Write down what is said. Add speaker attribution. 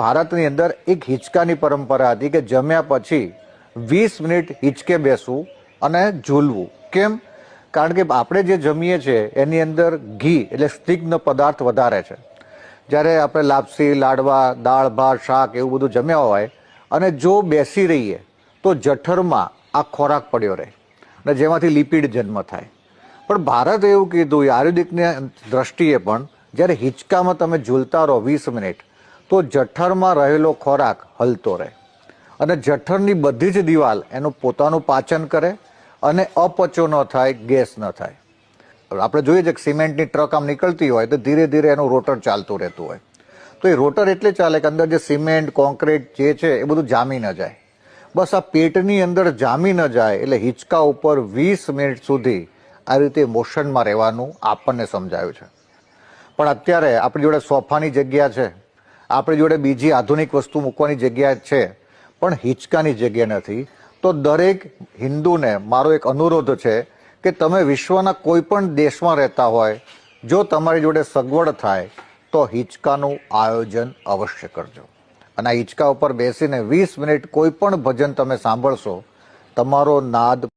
Speaker 1: ભારતની અંદર એક હિંચકાની પરંપરા હતી કે જમ્યા પછી 20 મિનિટ હિંચકે બેસવું અને ઝૂલવું. કેમ? કારણ કે આપણે જે જમીએ છીએ એની અંદર ઘી એટલે સ્નિગ્ધ પદાર્થ વધારે છે. જ્યારે આપણે લાપસી, લાડવા, દાળ ભાત, શાક એવું બધું જમ્યા હોય અને જો બેસી રહીએ તો જઠરમાં આ ખોરાક પડ્યો રહે અને જેમાંથી લિપિડ જન્મ થાય. પણ ભારત એવું કીધું આયુર્વેદિકની દ્રષ્ટિએ પણ જ્યારે હિંચકામાં તમે ઝૂલતા રહો 20 મિનિટ તો જઠરમાં રહેલો ખોરાક હલતો રહે અને જઠરની બધી જ દિવાલ એનું પોતાનું પાચન કરે અને અપચો ન થાય, ગેસ ન થાય. આપણે જોઈએ છે કે સિમેન્ટની ટ્રક આમ નીકળતી હોય તો ધીરે ધીરે એનું રોટર ચાલતું રહેતું હોય. તો એ રોટર એટલે ચાલે કે અંદર જે સિમેન્ટ, કોન્ક્રીટ જે છે એ બધું જામી ન જાય. બસ આ પેટની અંદર જામી ન જાય એટલે હિંચકા ઉપર 20 મિનિટ સુધી આ રીતે મોશનમાં રહેવાનું આપણને સમજાયું છે. પણ અત્યારે આપણી જોડે સોફાની જગ્યા છે, આપણી જોડે બીજી આધુનિક વસ્તુ મૂકવાની જગ્યા છે, પણ હિંચકાની જગ્યા નથી. તો દરેક હિન્દુને મારો એક અનુરોધ છે કે તમે વિશ્વના કોઈ પણ દેશમાં રહેતા હોય, જો તમારી જોડે સગવડ થાય તો હિંચકાનું આયોજન અવશ્ય કરજો. અને આ હિંચકા ઉપર બેસીને 20 મિનિટ કોઈ પણ ભજન તમે સાંભળશો, તમારો નાદ